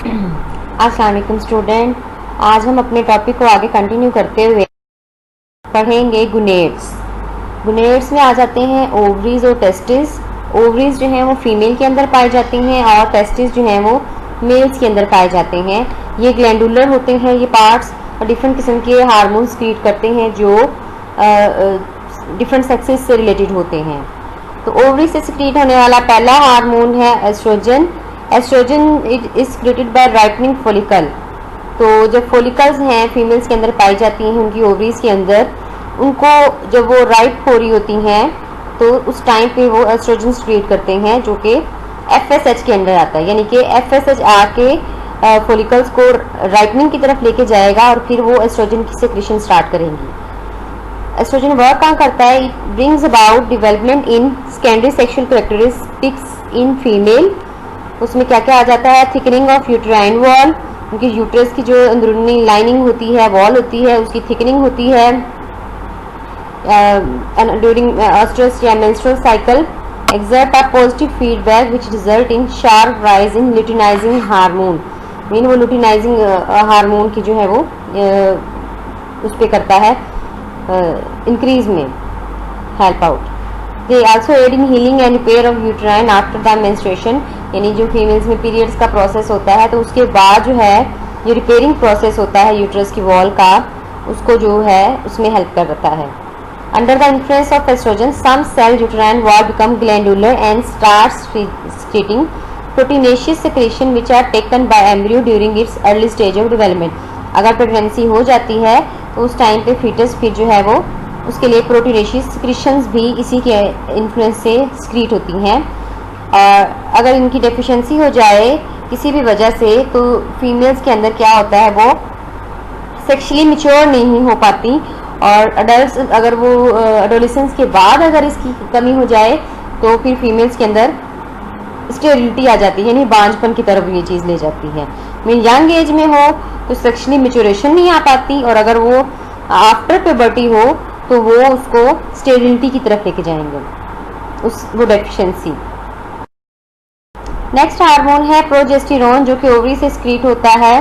अस्सलाम वालेकुम स्टूडेंट। आज हम अपने टॉपिक को आगे कंटिन्यू करते हुए पढ़ेंगे गुनेड्स। गुनेड्स में आ जाते हैं ओवरीज और टेस्टिस। ओवरीज जो हैं वो फीमेल के अंदर पाए जाती हैं और टेस्टिस जो हैं वो मेल्स के अंदर पाए जाते हैं। ये ग्लैंडुलर होते हैं ये पार्ट्स और डिफरेंट किस्म के हार्मोन्स क्रिएट करते हैं जो डिफरेंट सेक्सेस से रिलेटेड होते हैं। तो ओवरी से सिक्रीट होने वाला पहला हार्मोन है estrogen. Estrogen is created by ripening follicle. तो जब फॉलिकल्स हैं फीमेल्स के अंदर पाई जाती हैं उनकी ओवरीज के अंदर, उनको जब वो राइप हो रही होती हैं तो उस टाइम पे वो एस्ट्रोजन क्रिएट करते हैं जो कि एफएसएच के अंदर आता है। यानी कि एफएसएच आके फॉलिकल्स को राइपनिंग की तरफ लेके जाएगा और फिर वो एस्ट्रोजन की सेक्रेशन स्टार्ट करेंगी। एस्ट्रोजन वर्क कहाँ करता है? It brings about development in secondary sexual characteristics in female. उसमें क्या क्या आ जाता है? थिकनिंग ऑफ यूट्राइन वॉल, उनकी यूट्रस की जो अंदरूनी लाइनिंग होती है, वॉल होती है, उसकी थिकनिंग होती है ड्यूरिंग ऑस्ट्रस या menstrual cycle. Exert a positive feedback which result in sharp rise in luteinizing hormone. Mean वो ल्यूटिनाइजिंग हार्मोन की जो है वो उस पर करता है इंक्रीज में help out. They also aid in healing and repair of uterine after the menstruation. यानी जो फीमेल्स में पीरियड्स का प्रोसेस होता है तो उसके बाद जो है जो रिपेयरिंग प्रोसेस होता है यूट्रस की वॉल का, उसको जो है उसमें हेल्प करता है। Under the influence of estrogen some cell uterine wall become glandular and starts secreting proteinaceous secretion which are taken by embryo during its early stage of development। अगर प्रेगनेंसी हो जाती है तो उस टाइम पे फीटस फिर जो है वो उसके लिए प्रोटीनेशियस सिक्रीशंस भी इसी के इन्फ्लुएंस से सिक्रीट होती हैं। और अगर इनकी डेफिशिएंसी हो जाए किसी भी वजह से तो फीमेल्स के अंदर क्या होता है, वो सेक्सुअली मैच्योर नहीं हो पाती और अडल्ट अगर वो एडोलेसेंस के बाद अगर इसकी कमी हो जाए तो फिर फीमेल्स के अंदर स्टेरिलिटी आ जाती है, यानी बांझपन की तरफ ये चीज़ ले जाती है। मीन यंग एज में हो तो सेक्सुअली मैच्योरेशन नहीं आ पाती और अगर वो आफ्टर प्यूबर्टी हो तो वो उसको स्टेरिलिटी की तरफ लेके जाएंगे वो डेफिशिएंसी। नेक्स्ट हार्मोन है प्रोजेस्टेरोन जो कि ओवरी से स्क्रीट होता है।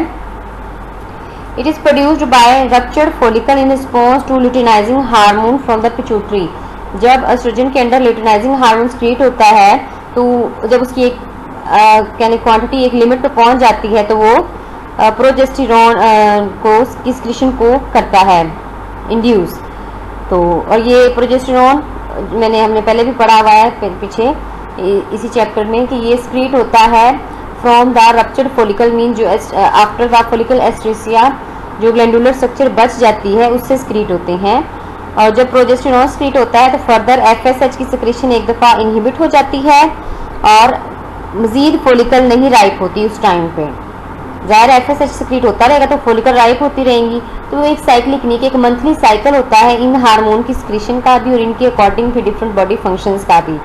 It is produced by ruptured follicle in response to luteinizing hormone from the pituitary. जब एस्ट्रोजन के अंदर ल्यूटिनाइजिंग हार्मोन क्रिएट होता है तो जब उसकी एक क्वांटिटी एक लिमिट पे पहुंच जाती है तो वो प्रोजेस्टेरोन को सिक्रीशन को करता है इंड्यूस। तो और ये प्रोजेस्टेरोन हमने पहले भी पढ़ा हुआ है पीछे इसी चैप्टर में कि ये स्क्रीट होता है from the ruptured follicle. Mean जो आफ्टर द फॉलिकल एस्ट्रेसिया जो ग्लैंडुलर स्ट्रक्चर बच जाती है उससे स्क्रीट होते हैं। और जब प्रोजेस्टेरोन स्क्रीट होता है तो फर्दर एफएसएच की सिक्रेशन एक दफ़ा इनहिबिट हो जाती है और मज़ीद फॉलिकल नहीं राइप होती उस टाइम पे। ज़ाहिर एफएसएच सिक्रीट होता रहेगा तो फॉलिकल राइप होती रहेंगी। तो एक साइक्लिक नहीं कि एक मंथली साइकिल होता है इन हार्मोन की सिक्रेशन का भी और इनके अकॉर्डिंग फिर डिफरेंट बॉडी फंक्शंस का भी।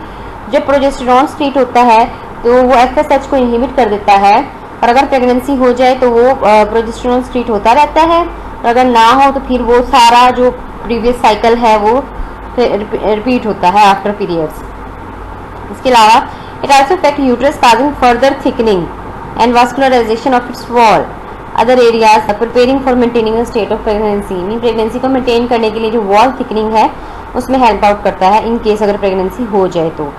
जब प्रोजेस्टेरोन स्क्रीट होता है तो वो एफएसएच को इनहिबिट कर देता है और अगर प्रेगनेंसी हो जाए तो वो प्रोजेस्टेरोन स्क्रीट होता रहता है और अगर ना हो तो फिर वो सारा जो प्रीवियस साइकिल है वो रिपीट होता है आफ्टर पीरियड्स। इसके अलावा it also affect uterus causing further thickening and vascularization of its wall other areas preparing for maintaining a state of pregnancy. Mean pregnancy को मेंटेन करने के लिए जो वॉल थिकनिंग है उसमें हेल्प आउट करता है इन केस अगर प्रेगनेंसी हो जाए तो।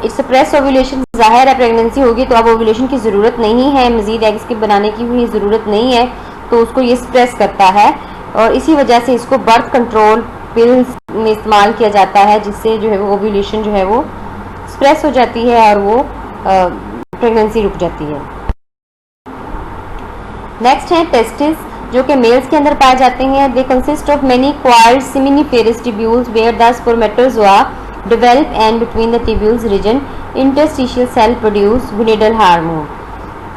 It's suppress ovulation. जाहिर है प्रेगनेंसी होगी तो अब ओव्यूलेशन की ज़रूरत नहीं है, मज़ीद एग्स की बनाने की भी ज़रूरत नहीं है, तो उसको ये सप्रेस करता है और इसी वजह से इसको बर्थ कंट्रोल पिल्स में इस्तेमाल किया जाता है जिससे जो है वो ओव्यूलेशन जो है वो सप्रेस हो जाती है और वो प्रेगनेंसी रुक जाती है। नेक्स्ट है टेस्टिस जो कि मेल्स के अंदर पाए जाते हैं। They consist of many coiled seminiferous tubules where the spermatozoa develop and between the tubules region interstitial cell produce gonadal hormone।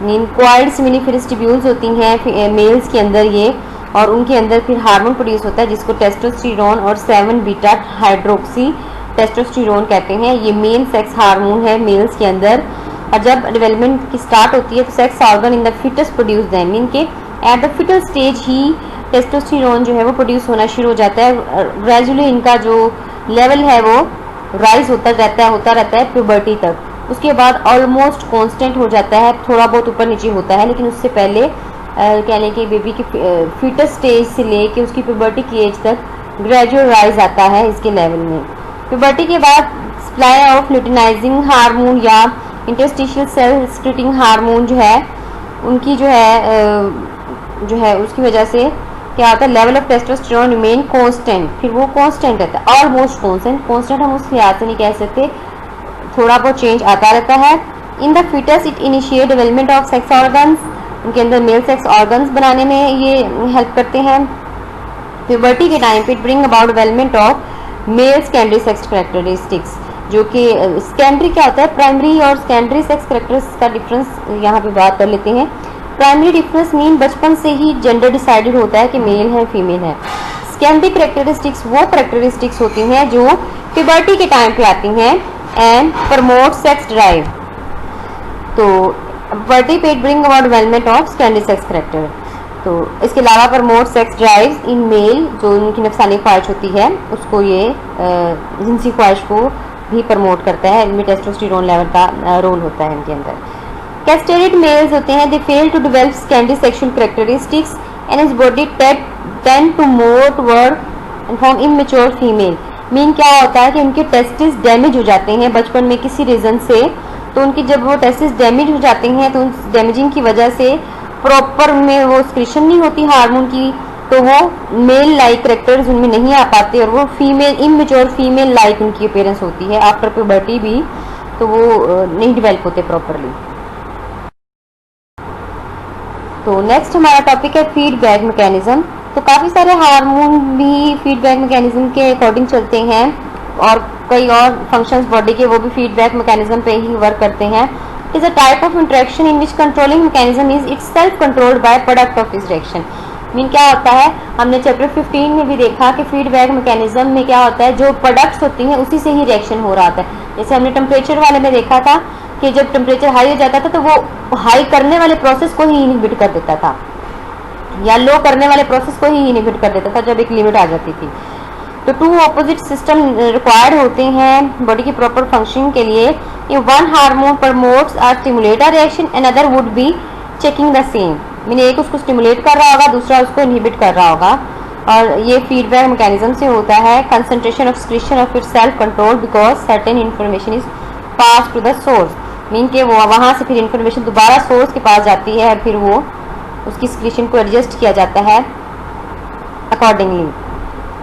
Mean coiled seminiferous tubules होती हैं मेल्स के अंदर ये और उनके अंदर फिर हार्मोन प्रोड्यूस होता है जिसको टेस्टोस्टेरोन और 7 बीटा हाइड्रोक्सी टेस्टोस्टेरोन कहते हैं। ये मेन सेक्स हार्मोन है मेल्स के अंदर और जब डेवलपमेंट की स्टार्ट होती है तो sex organ in the foetus produce them. Mean के एट द फिटल स्टेज ही टेस्टोस्टेरोन जो है वो प्रोड्यूस होना शुरू हो जाता है। ग्रेजुअली इनका जो लेवल है वो राइज होता रहता है प्यूबर्टी तक। उसके बाद ऑलमोस्ट कांस्टेंट हो जाता है, थोड़ा बहुत ऊपर नीचे होता है, लेकिन उससे पहले कह लें कि बेबी की फीटस स्टेज से लेके उसकी प्यूबर्टी की एज तक ग्रेजुअल राइज आता है इसके लेवल में। प्यूबर्टी के बाद सप्लाई ऑफ ल्यूटिनाइजिंग हार्मोन या इंटरस्टिशियल सेल सिक्रेटिंग हार्मोन जो है उनकी जो है उसकी वजह से क्या होता है, level of testosterone remain constant, फिर वो कांस्टेंट रहता है, ऑलमोस्ट कांस्टेंट हम उस लिहाज से नहीं कह सकते, थोड़ा बहुत चेंज आता रहता है। In the foetus it initiate development of sex organs, उनके अंदर मेल सेक्स ऑर्गन्स बनाने में ये हेल्प करते हैं। प्यूबर्टी के टाइम पे it bring about development of male secondary sex characteristics, जो कि सेकेंडरी क्या होता है, प्राइमरी और सेकेंडरी सेक्स कैरेक्टर्स का डिफरेंस यहाँ पे बात कर लेते हैं। प्राइमरी डिफरेंस मीन बचपन से ही जेंडर डिसाइडेड होता है कि मेल है फीमेल है। सेकेंडरी कैरेक्टरिस्टिक्स वो कैरेक्टरिस्टिक्स होती हैं जो प्यूबर्टी के टाइम पे आती हैं एंड प्रमोट सेक्स ड्राइव। तो प्यूबर्टी पे bring about development of secondary sex character. तो इसके अलावा promote sex drives in male, जो उनकी नफसानी ख्वाहिश होती है उसको ये जिनसी ख्वाहिश को भी प्रमोट करता है, इनमें टेस्टोस्टेरोन लेवल का रोल होता है इनके अंदर। कैस्ट्रेटेड मेल्स होते हैं, they fail to develop secondary sexual characteristics and his body tend to more toward and from immature female. Mean क्या होता है कि उनके टेस्टिस डैमेज हो जाते हैं बचपन में किसी रीजन से, तो उनकी जब वो टेस्टिस डैमेज हो जाते हैं तो उस डैमेजिंग की वजह से प्रॉपर उनमें वो एक्सक्रीशन नहीं होती हार्मोन की, तो वो मेल लाइक कैरेक्टर्स उनमें नहीं आ पाते और वो फीमेल इमेच्योर फीमेल लाइक उनकी अपीयरेंस होती है आफ्टर प्यूबर्टी भी, तो वो नहीं डेवलप होते प्रॉपरली। तो नेक्स्ट हमारा टॉपिक है फीडबैक मैकेनिज्म। तो काफ़ी सारे हार्मोन भी फीडबैक मैकेनिज्म के अकॉर्डिंग चलते हैं और कई और फंक्शंस बॉडी के वो भी फीडबैक मैकेनिज्म पे ही वर्क करते हैं। Is a type of interaction in which controlling mechanism is it's self controlled by product of इस रिएक्शन। मीन क्या होता है, हमने चैप्टर 15 में भी देखा कि फीडबैक मैकेनिज्म में क्या होता है, जो प्रोडक्ट्स होती हैं उसी से ही रिएक्शन हो रहा था। जैसे हमने टेम्परेचर वाले में देखा था कि जब टेम्परेचर हाई हो जाता था तो वो हाई करने वाले प्रोसेस को ही इनहिबिट कर देता था या लो करने वाले प्रोसेस को ही इनहिबिट कर देता था जब एक लिमिट आ जाती थी। तो टू ऑपोजिट सिस्टम रिक्वायर्ड होते हैं बॉडी की प्रॉपर फंक्शनिंग के लिए। इफ वन हार्मोन प्रमोट्स और stimulate a reaction another would be checking the same. Mean एक उसको स्टिमुलेट कर रहा होगा, दूसरा उसको इनहिबिट कर रहा होगा, और ये फीडबैक मैकेनिज्म से होता है। Concentration of excretion of its self control because certain information is pass to the source. Mean के वो वहाँ से फिर इन्फॉर्मेशन दोबारा सोर्स के पास जाती है और फिर वो उसकी एक्सक्रीशन को एडजस्ट किया जाता है accordingly.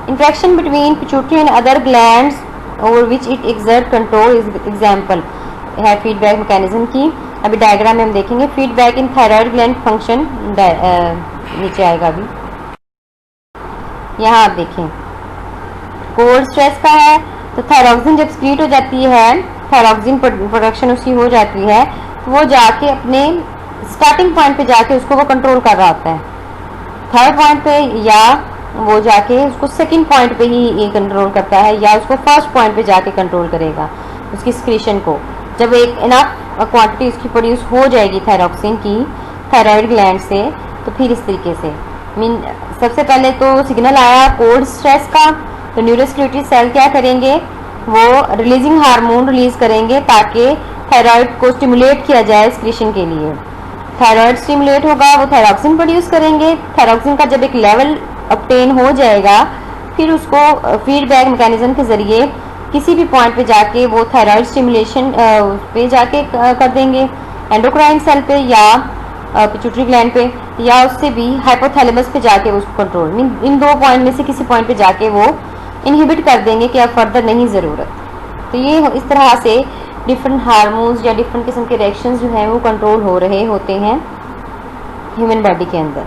Interaction between pituitary and other glands over which it exert control is example है फीडबैक मैकेनिज्म की। अभी डायग्राम में हम देखेंगे feedback in thyroid gland function, नीचे आएगा अभी। यहाँ आप देखें कोल्ड स्ट्रेस का है तो थायरॉक्सिन जब एक्सक्रीट हो जाती है, थायरॉक्सिन प्रोडक्शन उसकी हो जाती है, वो जाके अपने स्टार्टिंग पॉइंट पे जाके उसको वो कंट्रोल कर रहा होता है थर्ड पॉइंट पे, या वो जाके उसको सेकंड पॉइंट पे ही ये कंट्रोल करता है या उसको फर्स्ट पॉइंट पे जाके कंट्रोल करेगा उसकी एक्सक्रीशन को। जब एक इनफ क्वांटिटी उसकी प्रोड्यूस हो जाएगी थायरॉक्सिन की थायराइड ग्लैंड से, तो फिर इस तरीके से मीन सबसे पहले तो सिग्नल आया कोल्ड स्ट्रेस का, तो न्यूरोस्क्यूटरी सेल क्या करेंगे, वो रिलीजिंग हार्मोन रिलीज करेंगे ताकि थायराइड को स्टिमुलेट किया जाए एक्सक्रीशन के लिए। थायराइड स्टिमुलेट होगा, वो थायरॉक्सिन प्रोड्यूस करेंगे। थायरॉक्सिन का जब एक लेवल ऑब्टेन हो जाएगा, फिर उसको फीडबैक मैकेनिज्म के जरिए किसी भी पॉइंट पे जाके वो थायराइड स्टिमुलेशन पे जाके कर देंगे एंडोक्राइन सेल पे या पिट्यूटरी ग्लैंड पे, या उससे भी हाइपोथैलेमस पे जाके उसको कंट्रोल, इन दो पॉइंट में से किसी पॉइंट पे जाके वो इनहिबिट कर देंगे कि अब फर्दर नहीं ज़रूरत। तो ये इस तरह से डिफरेंट हार्मोन्स या डिफरेंट किस्म के रिएक्शंस जो हैं वो कंट्रोल हो रहे होते हैं ह्यूमन बॉडी के अंदर।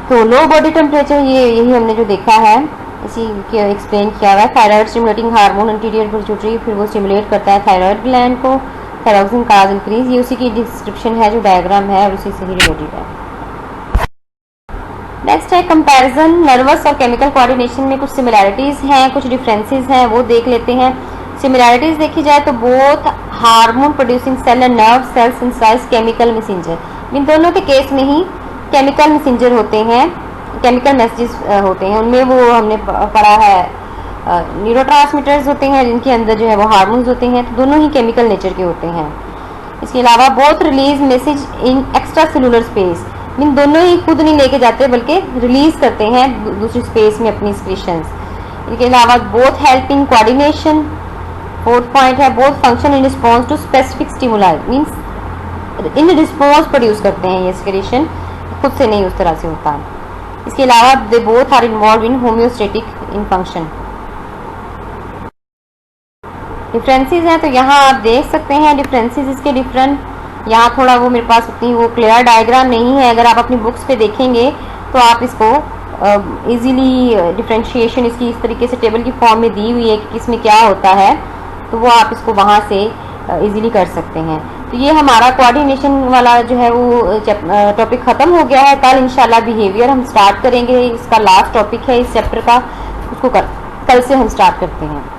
तो लो बॉडी टेम्परेचर यही हमने जो देखा है इसी के एक्सप्लेन किया हुआ है। Thyroid stimulating hormone anterior pituitary, फिर वो स्टिमुलेट करता है थायराइड ग्लैंड को, थायरॉक्सिन काज इंक्रीज, ये उसी की डिस्क्रिप्शन है जो डायग्राम है और उसी से ही रिलेटेड है। नेक्स्ट है कंपैरिजन। नर्वस और केमिकल कोऑर्डिनेशन में कुछ सिमिलैरिटीज़ हैं, कुछ डिफरेंसेस हैं, वो देख लेते हैं। सिमिलैरिटीज़ देखी जाए तो both hormone producing cell and nerve cell synthesize chemical messenger, इन दोनों के केस में ही केमिकल मैसेंजर होते हैं, केमिकल मैसेजेस होते हैं उनमें। वो हमने पढ़ा है न्यूरोट्रांसमीटर्स होते हैं जिनके अंदर जो है वो हार्मोन्स होते हैं, तो दोनों ही केमिकल नेचर के होते हैं। इसके अलावा बोथ रिलीज मैसेज इन एक्स्ट्रा सेलुलर स्पेस, मीन दोनों ही खुद नहीं लेके जाते बल्कि रिलीज करते हैं दूसरी स्पेस में अपनी एक्सक्रीशंस। इसके अलावा both help in coordination, fourth point है both function in response to specific stimuli, means in response produce करते हैं ये एक्सक्रीशन, खुद से नहीं उस तरह से होता। इसके अलावा they both are involve in homeostatic in function. Differences हैं तो यहाँ आप देख सकते हैं डिफरेंसेस इसके डिफरेंट, यहाँ थोड़ा वो मेरे पास उतनी वो क्लियर डायग्राम नहीं है, अगर आप अपनी बुक्स पे देखेंगे तो आप इसको इजीली डिफरेंशिएशन इसकी इस तरीके से टेबल की फॉर्म में दी हुई है कि किसमें क्या होता है, तो वो आप इसको वहाँ से इजीली कर सकते हैं। तो ये हमारा कोऑर्डिनेशन वाला जो है वो टॉपिक ख़त्म हो गया है। कल इंशाल्लाह बिहेवियर हम स्टार्ट करेंगे, इसका लास्ट टॉपिक है इस चैप्टर का, उसको कल से हम स्टार्ट करते हैं।